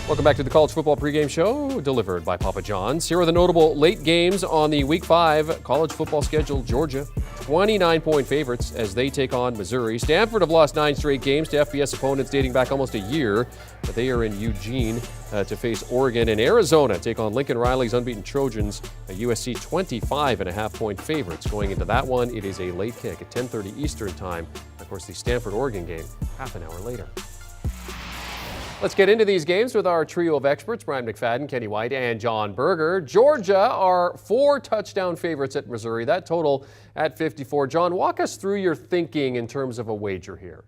Welcome back to the College Football Pregame Show, delivered by Papa John's. Here are the notable late games on the Week 5 college football schedule. Georgia, 29-point favorites as they take on Missouri. Stanford have lost 9 straight games to FBS opponents dating back almost a year, but they are in Eugene to face Oregon. And Arizona take on Lincoln Riley's unbeaten Trojans, a USC 25.5-point favorites. Going into that one, it is a late kick at 10:30 Eastern Time. Of course, the Stanford-Oregon game half an hour later. Let's get into these games with our trio of experts, Bryant McFadden, Kenny White, and Jon Berger. Georgia are 4-touchdown favorites at Missouri. That total at 54. Jon, walk us through your thinking in terms of a wager here.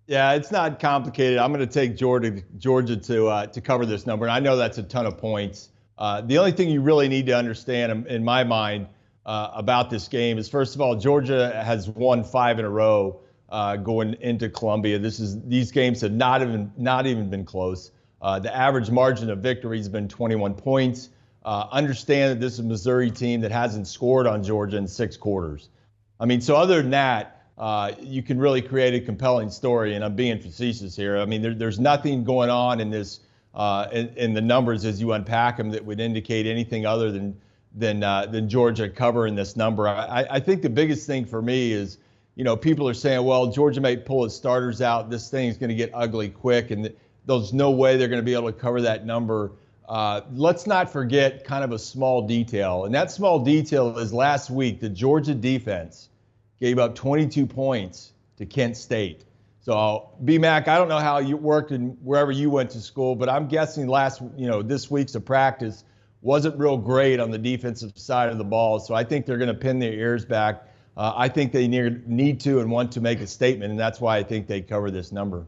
Yeah, it's not complicated. I'm going to take Georgia to cover this number, and I know that's a ton of points. The only thing you really need to understand, in my mind, about this game is, first of all, Georgia has won 5 in a row. Going into Columbia. These games have not even been close. The average margin of victory has been 21 points. Understand that this is a Missouri team that hasn't scored on Georgia in 6 quarters. I mean, so other than that, you can really create a compelling story, and I'm being facetious here. I mean, there's nothing going on in this in the numbers as you unpack them that would indicate anything other than Georgia covering this number. I think the biggest thing for me is, people are saying, well, Georgia may pull its starters out. This thing's going to get ugly quick, and there's no way they're going to be able to cover that number. Let's not forget kind of a small detail, and that small detail is last week the Georgia defense gave up 22 points to Kent State. So, B-Mac, I don't know how you worked in wherever you went to school, but I'm guessing this week's of practice wasn't real great on the defensive side of the ball. So I think they're going to pin their ears back. I think they need to and want to make a statement, and that's why I think they cover this number.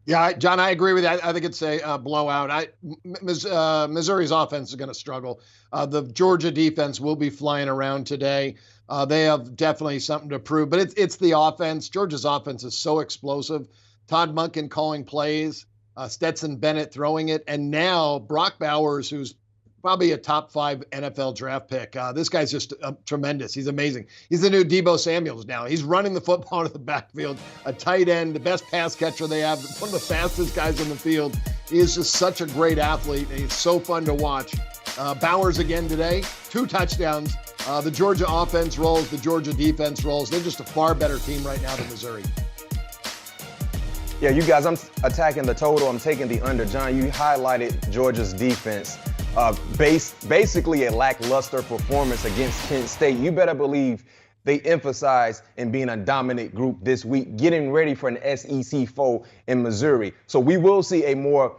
Yeah, John, I agree with that. I think it's a blowout. Missouri's offense is going to struggle. The Georgia defense will be flying around today. They have definitely something to prove, but it's the offense. Georgia's offense is so explosive. Todd Monken calling plays, Stetson Bennett throwing it, and now Brock Bowers, who's probably a top 5 NFL draft pick. This guy's just tremendous. He's amazing. He's the new Deebo Samuels now. He's running the football to the backfield, a tight end, the best pass catcher they have, one of the fastest guys on the field. He is just such a great athlete, and he's so fun to watch. Bowers again today, 2 touchdowns. The Georgia offense rolls, the Georgia defense rolls. They're just a far better team right now than Missouri. Yeah, you guys, I'm attacking the total. I'm taking the under. John, you highlighted Georgia's defense. Basically a lackluster performance against Kent State. You better believe they emphasize in being a dominant group this week, getting ready for an SEC foe in Missouri. So we will see a more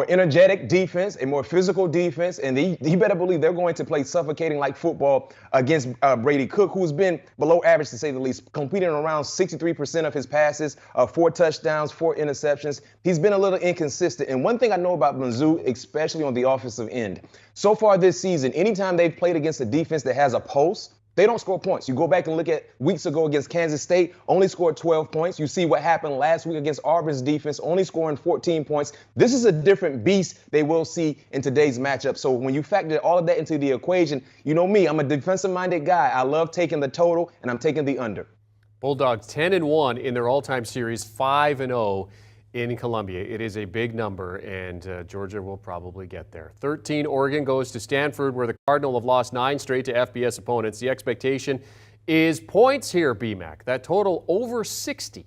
energetic defense, a more physical defense, and you better believe they're going to play suffocating like football against Brady Cook, who's been below average to say the least, completing around 63% of his passes, 4 touchdowns, 4 interceptions. He's been a little inconsistent. And one thing I know about Mizzou, especially on the offensive end, so far this season, anytime they've played against a defense that has a pulse, they don't score points. You go back and look at weeks ago against Kansas State, only scored 12 points. You see what happened last week against Auburn's defense, only scoring 14 points. This is a different beast they will see in today's matchup. So when you factor all of that into the equation, you know me, I'm a defensive-minded guy. I love taking the total, and I'm taking the under. Bulldogs 10-1 in their all-time series, 5-0 in Columbia. It is a big number, and Georgia will probably get there. 13, Oregon goes to Stanford, where the Cardinal have lost 9 straight to FBS opponents. The expectation is points here, BMAC. That total over 60.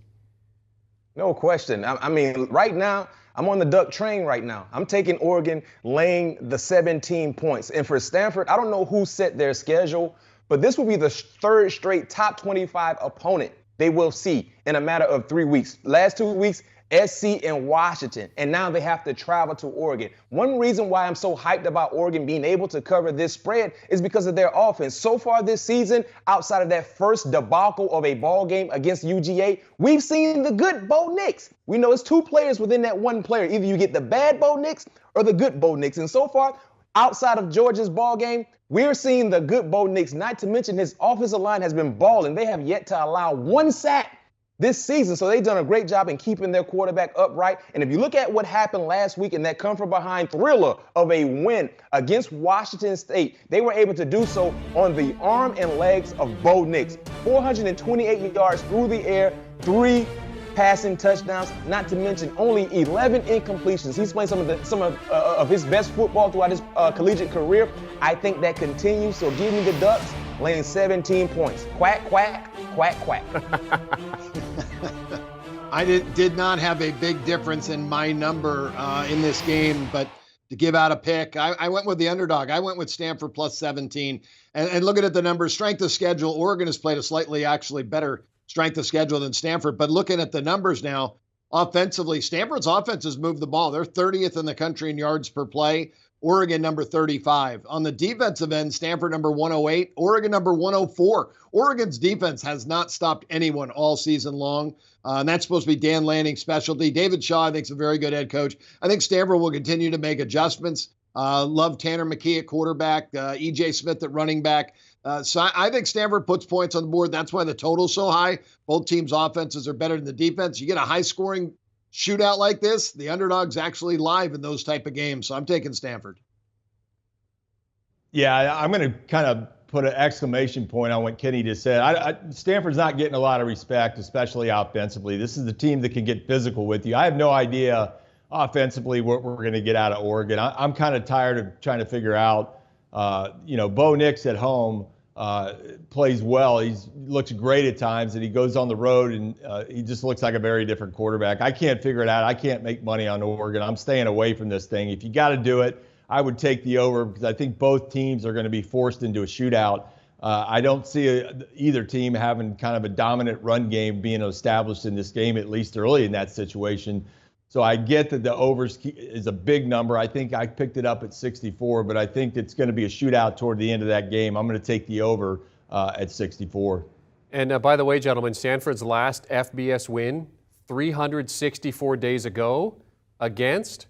No question. I mean, right now, I'm on the duck train right now. I'm taking Oregon laying the 17 points. And for Stanford, I don't know who set their schedule, but this will be the 3rd straight top 25 opponent they will see in a matter of 3 weeks. Last 2 weeks, SC and Washington, and now they have to travel to Oregon. One reason why I'm so hyped about Oregon being able to cover this spread is because of their offense. So far this season, outside of that first debacle of a ball game against UGA, we've seen the good Bo Nix. We know it's 2 players within that one player. Either you get the bad Bo Nix or the good Bo Nix. And so far, outside of Georgia's ball game, we're seeing the good Bo Nix, not to mention his offensive line has been balling. They have yet to allow 1 sack this season. So they've done a great job in keeping their quarterback upright. And if you look at what happened last week in that come from behind thriller of a win against Washington State, they were able to do so on the arm and legs of Bo Nix. 428 yards through the air, 3 passing touchdowns, not to mention only 11 incompletions. He's playing some of his best football throughout his collegiate career. I think that continues, so give me the Ducks laying 17 points. Quack, quack, quack, quack. I did not have a big difference in my number in this game, but to give out a pick, I went with the underdog. I went with Stanford plus 17. And looking at the numbers, strength of schedule, Oregon has played a slightly actually better strength of schedule than Stanford. But looking at the numbers now, offensively, Stanford's offense has moved the ball. They're 30th in the country in yards per play. Oregon number 35. On the defensive end, Stanford number 108, Oregon number 104. Oregon's defense has not stopped anyone all season long. And that's supposed to be Dan Lanning's specialty. David Shaw, I think, is a very good head coach. I think Stanford will continue to make adjustments. Love Tanner McKee at quarterback, E.J. Smith at running back. So I think Stanford puts points on the board. That's why the total's so high. Both teams' offenses are better than the defense. You get a high-scoring shootout like this, the underdog's actually live in those type of games. So I'm taking Stanford. Yeah, I'm going to kind of put an exclamation point on what Kenny just said. Stanford's not getting a lot of respect, especially offensively. This is the team that can get physical with you. I have no idea offensively what we're going to get out of Oregon. I'm kind of tired of trying to figure out, Bo Nix at home plays well. He looks great at times, and he goes on the road, and he just looks like a very different quarterback. I can't figure it out. I can't make money on Oregon. I'm staying away from this thing. If you got to do it, I would take the over because I think both teams are going to be forced into a shootout. I don't see either team having kind of a dominant run game being established in this game, at least early in that situation. So I get that the overs is a big number. I think I picked it up at 64, but I think it's going to be a shootout toward the end of that game. I'm going to take the over at 64. And by the way, gentlemen, Stanford's last FBS win 364 days ago against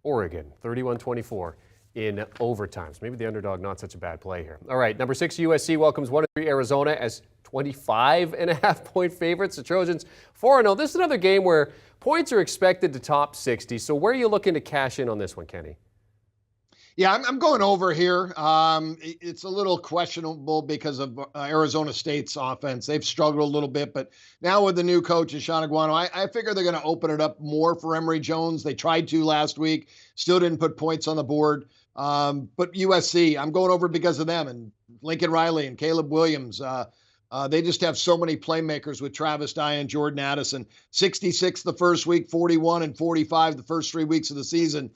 Oregon, 31-24 in overtimes. Maybe the underdog not such a bad play here. All right, number 6 USC welcomes 1-3 Arizona as 25.5-point favorites. The Trojans 4-0. This is another game where points are expected to top 60. So where are you looking to cash in on this one, Kenny? Yeah, I'm going over here. It's a little questionable because of Arizona State's offense. They've struggled a little bit, but now with the new coach, Sean Aguano, I figure they're going to open it up more for Emory Jones. They tried to last week, still didn't put points on the board. But USC, I'm going over because of them and Lincoln Riley and Caleb Williams. They just have so many playmakers with Travis Dye and Jordan Addison. 66 the first week, 41 and 45 the first 3 weeks of the season.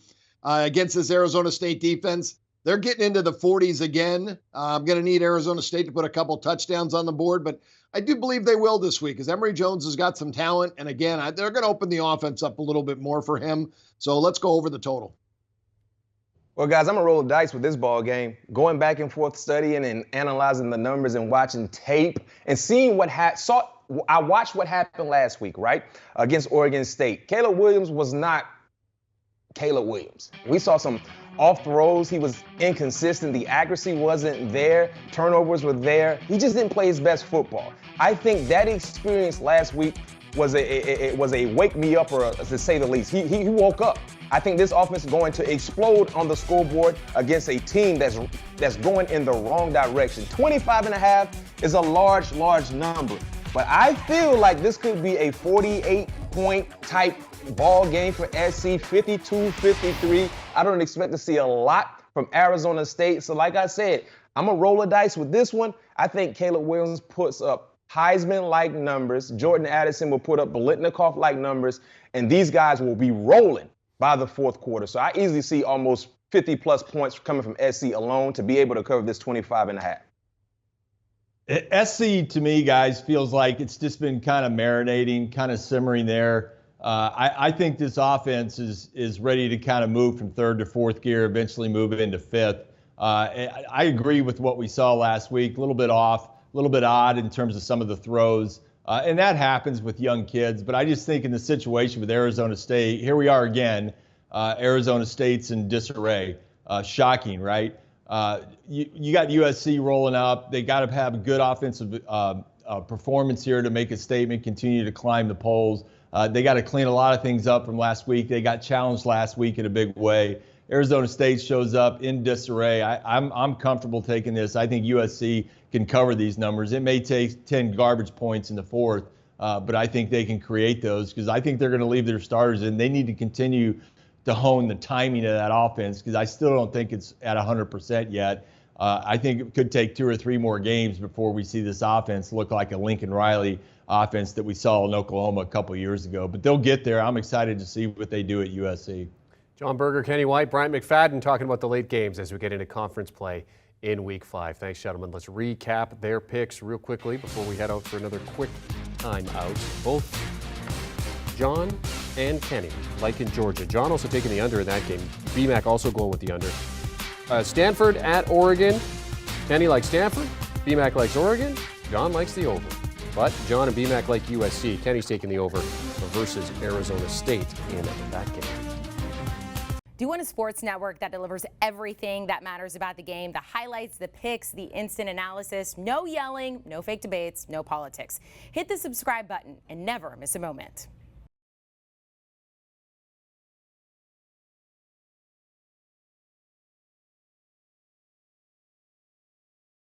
Against this Arizona State defense, they're getting into the 40s again. I'm going to need Arizona State to put a couple touchdowns on the board, but I do believe they will this week because Emory Jones has got some talent. And again, they're going to open the offense up a little bit more for him. So let's go over the total. Well, guys, I'm going to roll the dice with this ball game. Going back and forth studying and analyzing the numbers and watching tape and seeing what I watched what happened last week, right, against Oregon State. Caleb Williams was not Caleb Williams. We saw some off throws. He was inconsistent. The accuracy wasn't there. Turnovers were there. He just didn't play his best football. I think that experience last week was a wake me up, or to say the least. He woke up. I think this offense is going to explode on the scoreboard against a team that's going in the wrong direction. 25.5 is a large number. But I feel like this could be a 48-point type ball game for SC, 52-53. I don't expect to see a lot from Arizona State. So like I said, I'm going to roll the dice with this one. I think Caleb Williams puts up Heisman-like numbers. Jordan Addison will put up Biletnikoff-like numbers. And these guys will be rolling by the fourth quarter. So I easily see almost 50-plus points coming from SC alone to be able to cover this 25.5. SC, to me, guys, feels like it's just been kind of marinating, kind of simmering there. I think this offense is ready to kind of move from third to fourth gear, eventually move into fifth. I agree with what we saw last week, a little bit off, a little bit odd in terms of some of the throws. And that happens with young kids. But I just think in the situation with Arizona State, here we are again, Arizona State's in disarray. Shocking, right? You got USC rolling up. They got to have a good offensive performance here to make a statement, continue to climb the polls. They got to clean a lot of things up from last week. They got challenged last week in a big way. Arizona State shows up in disarray. I'm comfortable taking this. I think USC can cover these numbers. It may take 10 garbage points in the fourth, but I think they can create those because I think they're going to leave their starters and they need to continue to hone the timing of that offense because I still don't think it's at 100% yet. I think it could take 2 or 3 more games before we see this offense look like a Lincoln Riley offense that we saw in Oklahoma a couple years ago. But they'll get there. I'm excited to see what they do at USC. Jon Berger, Kenny White, Bryant McFadden talking about the late games as we get into conference play in Week 5. Thanks, gentlemen. Let's recap their picks real quickly before we head out for another quick timeout. Both Jon and Kenny liking Georgia. Jon also taking the under in that game. BMAC also going with the under. Stanford at Oregon. Kenny likes Stanford. BMAC likes Oregon. Jon likes the over. But Jon and BMAC like USC. Kenny's taking the over versus Arizona State in that game. Do you want a sports network that delivers everything that matters about the game? The highlights, the picks, the instant analysis. No yelling, no fake debates, no politics. Hit the subscribe button and never miss a moment.